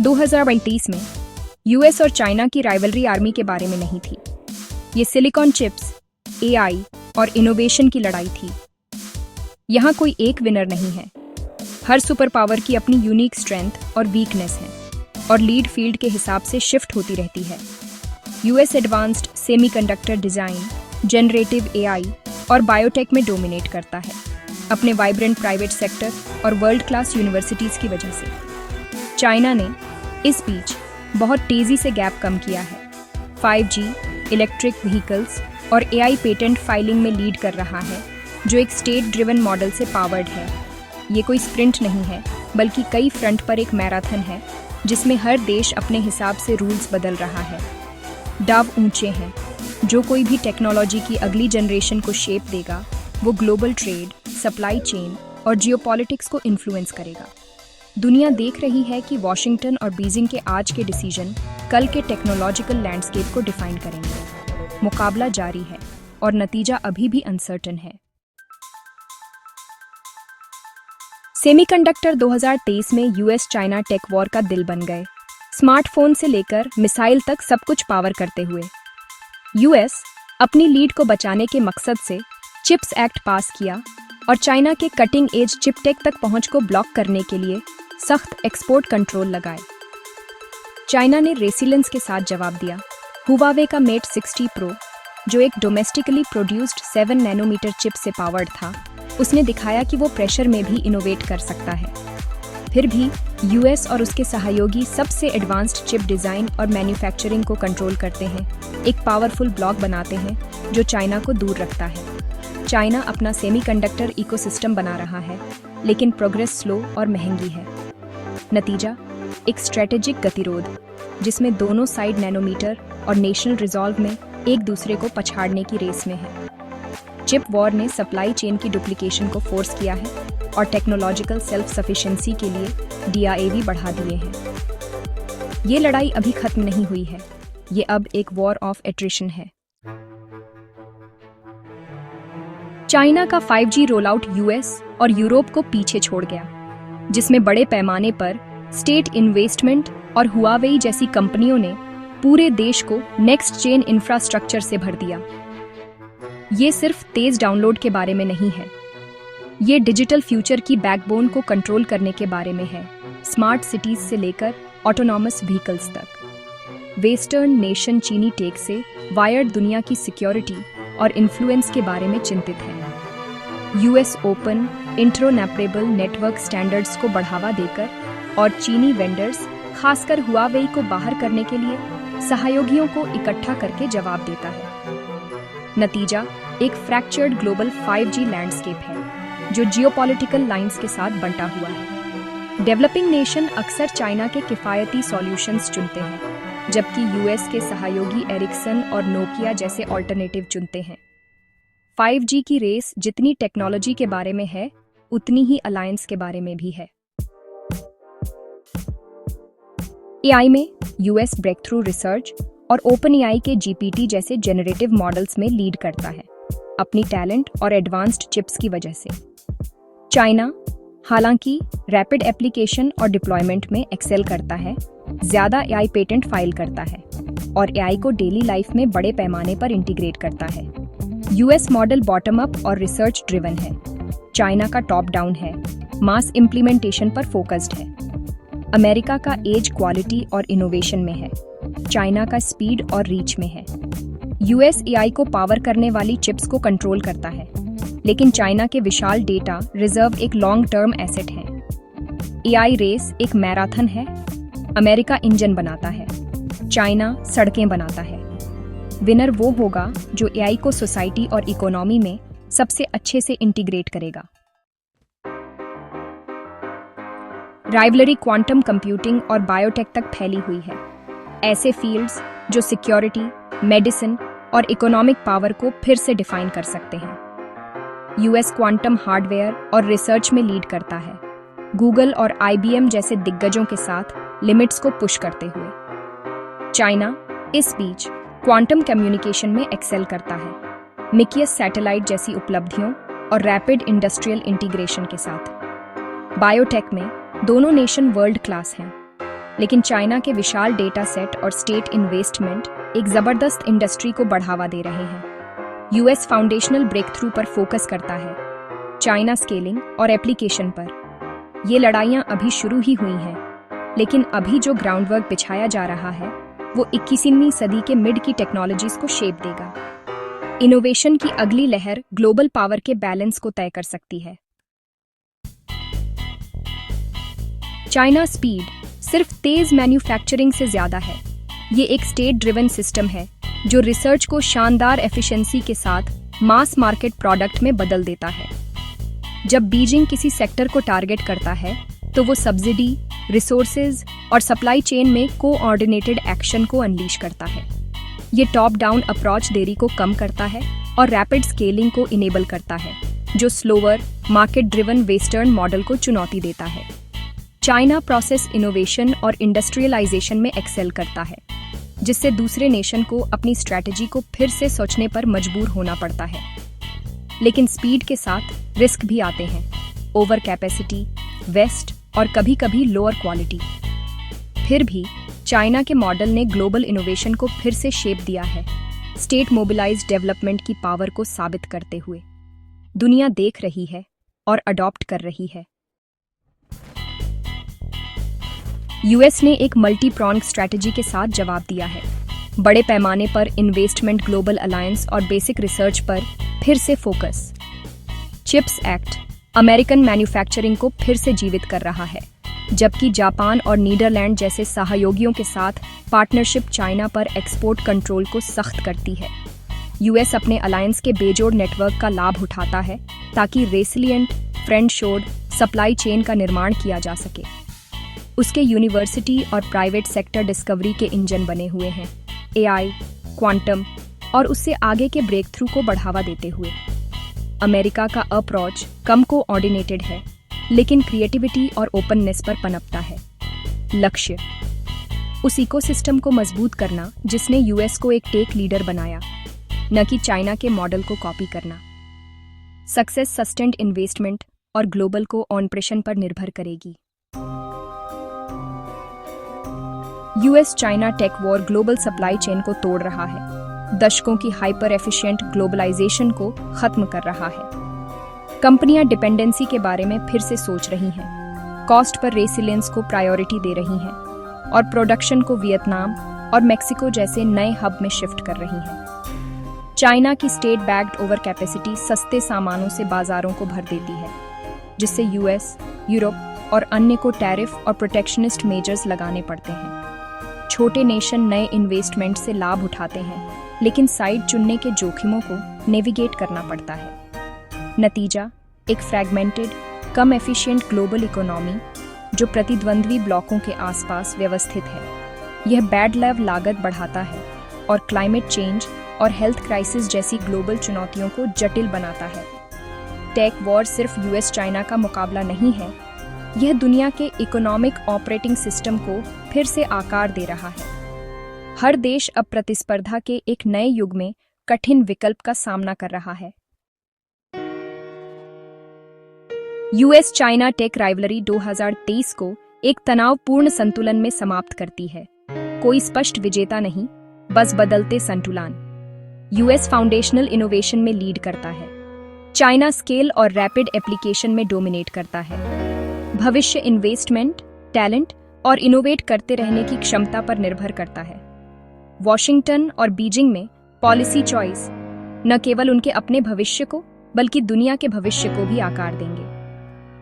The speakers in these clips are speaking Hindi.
2022 में यूएस और चाइना की राइवलरी आर्मी के बारे में नहीं थी। ये सिलिकॉन चिप्स, एआई और इनोवेशन की लड़ाई थी। यहाँ कोई एक विनर नहीं है। हर सुपर पावर की अपनी यूनिक स्ट्रेंथ और वीकनेस है और लीड फील्ड के हिसाब से शिफ्ट होती रहती है। US advanced semiconductor design, generative AI और बायोटेक में डोमिनेट करता है अपने वाइब्रेंट प्राइवेट सेक्टर और वर्ल्ड क्लास यूनिवर्सिटीज की वजह से। चाइना ने इस बीच बहुत तेजी से गैप कम किया है। 5G, इलेक्ट्रिक व्हीकल्स और एआई पेटेंट फाइलिंग में लीड कर रहा है, जो एक स्टेट ड्रिवन मॉडल से पावर्ड है। ये कोई स्प्रिंट नहीं है, बल्कि कई फ्रंट पर एक मैराथन है, जिसमें हर देश अपने हिसाब से रूल्स बदल रहा है। दाव ऊंचे हैं। जो कोई भी टेक्नोलॉजी की अगली जनरेशन को शेप देगा, वो ग्लोबल ट्रेड, सप्लाई चेन और जियोपॉलिटिक्स को इन्फ्लुएंस करेगा। दुनिया देख रही है कि वॉशिंगटन और बीजिंग के आज के डिसीजन कल के टेक्नोलॉजिकल लैंडस्केप को डिफाइन करेंगे। मुकाबला जारी है और नतीजा अभी भी अनसर्टेन है। सेमीकंडक्टर 2023 में यूएस चाइना टेक वॉर का दिल बन गए। स्मार्टफोन से लेकर मिसाइल तक सब कुछ पावर करते हुए यूएस अपनी लीड को बचाने के मकसद से चिप्स एक्ट पास किया और चाइना के कटिंग एज चिप टेक तक पहुंच को ब्लॉक करने के लिए सख्त एक्सपोर्ट कंट्रोल लगाए। चाइना ने रेसिलेंस के साथ जवाब दिया। हुवावे का मेट 60 प्रो, जो एक डोमेस्टिकली प्रोड्यूस्ड 7 नैनोमीटर चिप से पावर्ड था, उसने दिखाया कि वो प्रेशर में भी इनोवेट कर सकता है। फिर भी यूएस और उसके सहयोगी सबसे एडवांस्ड चिप डिजाइन और मैन्युफैक्चरिंग को कंट्रोल करते हैं, एक पावरफुल ब्लॉक बनाते हैं जो चाइना को दूर रखता है। चाइना अपना सेमीकंडक्टर इकोसिस्टम बना रहा है, लेकिन प्रोग्रेस स्लो और महंगी है। नतीजा, एक स्ट्रेटेजिक गतिरोध, जिसमें दोनों साइड नैनोमीटर और नेशनल रिजॉल्व में एक दूसरे को पछाड़ने की रेस में है। चिप वॉर ने सप्लाई चेन की डुप्लीकेशन को फोर्स किया है और टेक्नोलॉजिकल सेल्फ सफिशिएंसी के लिए डीआरएवी बढ़ा दिए हैं। ये लड़ाई अभी खत्म नहीं हुई है। ये अब एक वॉर ऑफ एट्रिशन है। चाइना का 5G रोल आउट यूएस और यूरोप को पीछे छोड़ गया, जिसमें बड़े पैमाने पर स्टेट इन्वेस्टमेंट और हुआवेई जैसी कंपनियों ने पूरे देश को नेक्स्ट जेन इंफ्रास्ट्रक्चर से भर दिया। ये सिर्फ तेज डाउनलोड के बारे में नहीं है, ये डिजिटल फ्यूचर की बैकबोन को कंट्रोल करने के बारे में है, स्मार्ट सिटीज से लेकर ऑटोनॉमस व्हीकल्स तक। वेस्टर्न नेशन चीनी टेक से वायर्ड दुनिया की सिक्योरिटी और इन्फ्लुएंस के बारे में चिंतित है। US open interoperable network standards को बढ़ावा देकर और चीनी वेंडर्स, खासकर हुआवेई को बाहर करने के लिए सहयोगियों को इकट्ठा करके जवाब देता है। नतीजा, एक फ्रैक्चर्ड ग्लोबल 5G लैंडस्केप है, जो जियोपॉलिटिकल लाइंस के साथ बंटा हुआ है। डेवलपिंग नेशन अक्सर चाइना के किफायती सॉल्यूशंस चुनते हैं, जबकि यूएस के सहयोगी एरिक्सन और नोकिया जैसे ऑल्टरनेटिव चुनते हैं। 5G की रेस जितनी टेक्नोलॉजी के बारे में है, उतनी ही अलायंस के बारे में भी है। एआई में यूएस ब्रेकथ्रू रिसर्च और ओपन एआई के जीपीटी जैसे जेनरेटिव मॉडल्स में लीड करता है, अपनी टैलेंट और एडवांस्ड चिप्स की वजह से। चाइना हालांकि रैपिड एप्लीकेशन और डिप्लॉयमेंट में एक्सेल करता है, ज्यादा एआई पेटेंट फाइल करता है और एआई को डेली लाइफ में बड़े पैमाने पर इंटीग्रेट करता है। यूएस मॉडल बॉटम अप और रिसर्च ड्रिवन है, चाइना का टॉप डाउन है, मास इम्प्लीमेंटेशन पर फोकस्ड है। अमेरिका का एज क्वालिटी और इनोवेशन में है, चाइना का स्पीड और रीच में है। यूएस एआई को पावर करने वाली चिप्स को कंट्रोल करता है, लेकिन चाइना के विशाल डेटा रिजर्व एक लॉन्ग टर्म एसेट है। एआई रेस एक मैराथन है, अमेरिका इंजन बनाता है, चाइना सड़कें बनाता है। विनर वो होगा जो एआई को सोसाइटी और इकोनॉमी में सबसे अच्छे से इंटीग्रेट करेगा। राइवलरी क्वांटम कंप्यूटिंग और बायोटेक तक फैली हुई है, ऐसे फील्ड्स जो सिक्योरिटी, मेडिसिन और इकोनॉमिक पावर को फिर से डिफाइन कर सकते हैं। यूएस क्वांटम हार्डवेयर और रिसर्च में लीड करता है, गूगल और आईबीएम जैसे दिग्गजों के साथ लिमिट्स को पुश करते हुए। चाइना इस बीच क्वांटम कम्युनिकेशन में एक्सेल करता है, मिकियस सैटेलाइट जैसी उपलब्धियों और रैपिड इंडस्ट्रियल इंटीग्रेशन के साथ। बायोटेक में दोनों नेशन वर्ल्ड क्लास हैं, लेकिन चाइना के विशाल डेटा सेट और स्टेट इन्वेस्टमेंट एक जबरदस्त इंडस्ट्री को बढ़ावा दे रहे हैं। यूएस फाउंडेशनल ब्रेकथ्रू पर फोकस करता है, चाइना स्केलिंग और एप्लीकेशन पर। ये लड़ाइयाँ अभी शुरू ही हुई हैं, लेकिन अभी जो ग्राउंडवर्क बिछाया जा रहा है वो 21वीं सदी के मिड की टेक्नोलॉजीज को शेप देगा। इनोवेशन की अगली लहर ग्लोबल पावर के बैलेंस को तय कर सकती है। चाइना स्पीड सिर्फ तेज मैन्युफैक्चरिंग से ज्यादा है। ये एक स्टेट ड्रिवन सिस्टम है जो रिसर्च को शानदार एफिशिएंसी के साथ मास मार्केट प्रोडक्ट में बदल देता है। जब बीजिंग किसी सेक्टर को टारगेट करता है तो वो सब्सिडी, रिसोर्सेज और सप्लाई चेन में कोऑर्डिनेटेड एक्शन को अनलीश करता है। ये टॉप डाउन अप्रोच देरी को कम करता है और रैपिड स्केलिंग को इनेबल करता है, जो slower market driven western model को चुनौती देता है। चाइना प्रोसेस इनोवेशन और इंडस्ट्रियलाइजेशन में एक्सेल करता है, जिससे दूसरे नेशन को अपनी स्ट्रैटेजी को फिर से सोचने पर मजबूर होना पड़ता है। लेकिन स्पीड के साथ रिस्क भी आते हैं, ओवर कैपेसिटी, वेस्ट और कभी-कभी लोअर क्वालिटी। फिर भी चाइना के मॉडल ने ग्लोबल इनोवेशन को फिर से शेप दिया है, स्टेट मोबिलाइज्ड डेवलपमेंट की पावर को साबित करते हुए। दुनिया देख रही है और अडॉप्ट कर रही है। यूएस ने एक मल्टी प्रॉन्ग स्ट्रैटेजी के साथ जवाब दिया है। बड़े पैमाने पर इन्वेस्टमेंट, ग्लोबल अलायंस और बेसिक रिसर्च पर फिर से focus. Chips act American manufacturing को फिर से जीवित कर रहा है, जबकि जापान और नीदरलैंड जैसे सहयोगियों के साथ पार्टनरशिप चाइना पर एक्सपोर्ट कंट्रोल को सख्त करती है। यूएस अपने अलायंस के बेजोड़ नेटवर्क का लाभ उठाता है ताकि रेसिलिएंट, फ्रेंड-शोर्ड सप्लाई चेन का निर्माण किया जा सके। उसके यूनिवर्सिटी और प्राइवेट सेक्टर डिस्कवरी के इंजन बने हुए हैं, एआई, क्वांटम और उससे आगे के ब्रेक थ्रू को बढ़ावा देते हुए। अमेरिका का अप्रोच कम कोऑर्डिनेटेड है, लेकिन क्रिएटिविटी और ओपननेस पर पनपता है। लक्ष्य उस इकोसिस्टम को मजबूत करना जिसने यूएस को एक टेक लीडर बनाया, न कि चाइना के मॉडल को कॉपी करना। सक्सेस सस्टेन्ड इन्वेस्टमेंट और ग्लोबल कोऑपरेशन पर निर्भर करेगी। US China tech war global supply chain को तोड़ रहा है, दशकों की हाइपर एफिशिएंट ग्लोबलाइजेशन को खत्म कर रहा है। कंपनियां डिपेंडेंसी के बारे में फिर से सोच रही हैं, कॉस्ट पर रेसिलियंस को प्रायोरिटी दे रही हैं और प्रोडक्शन को वियतनाम और मेक्सिको जैसे नए हब में शिफ्ट कर रही हैं। चाइना की स्टेट बैक्ड ओवर कैपेसिटी सस्ते सामानों से बाजारों को भर देती है, जिससे यूएस, यूरोप और अन्य को टैरिफ और प्रोटेक्शनिस्ट मेजर्स लगाने पड़ते हैं। छोटे नेशन नए इन्वेस्टमेंट से लाभ उठाते हैं, लेकिन साइड चुनने के जोखिमों को नेविगेट करना पड़ता है। नतीजा एक फ्रैगमेंटेड, कम एफिशिएंट ग्लोबल इकोनॉमी जो प्रतिद्वंद्वी ब्लॉकों के आसपास व्यवस्थित है। यह बैड लव लागत बढ़ाता है और क्लाइमेट चेंज और हेल्थ क्राइसिस जैसी ग्लोबल चुनौतियों को जटिल बनाता है। टेक वॉर सिर्फ यूएस चाइना का मुकाबला नहीं है, यह दुनिया के इकोनॉमिक ऑपरेटिंग सिस्टम को फिर से आकार दे रहा है। हर देश अब प्रतिस्पर्धा के एक नए युग में कठिन विकल्प का सामना कर रहा है। यूएस चाइना टेक राइवलरी 2023 को एक तनावपूर्ण संतुलन में समाप्त करती है। कोई स्पष्ट विजेता नहीं, बस बदलते संतुलन। यूएस फाउंडेशनल इनोवेशन में लीड करता है, चाइना स्केल और रैपिड एप्लीकेशन में डोमिनेट करता है। भविष्य इन्वेस्टमेंट, टैलेंट और इनोवेट करते रहने की क्षमता पर निर्भर करता है। वॉशिंगटन और बीजिंग में पॉलिसी चॉइस न केवल उनके अपने भविष्य को बल्कि दुनिया के भविष्य को भी आकार देंगे।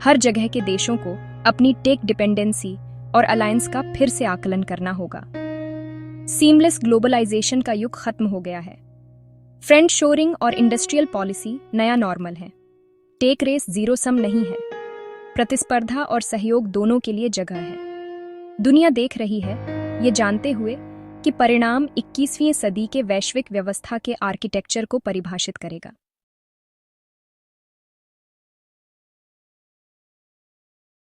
हर जगह के देशों को अपनी टेक डिपेंडेंसी और अलायंस का फिर से आकलन करना होगा। सीमलेस ग्लोबलाइजेशन का युग खत्म हो गया है। फ्रेंड शोरिंग और इंडस्ट्रियल पॉलिसी नया नॉर्मल है। टेक रेस जीरो सम नहीं है, प्रतिस्पर्धा और सहयोग दोनों के लिए जगह है। दुनिया देख रही है, ये जानते हुए कि परिणाम 21वीं सदी के वैश्विक व्यवस्था के आर्किटेक्चर को परिभाषित करेगा।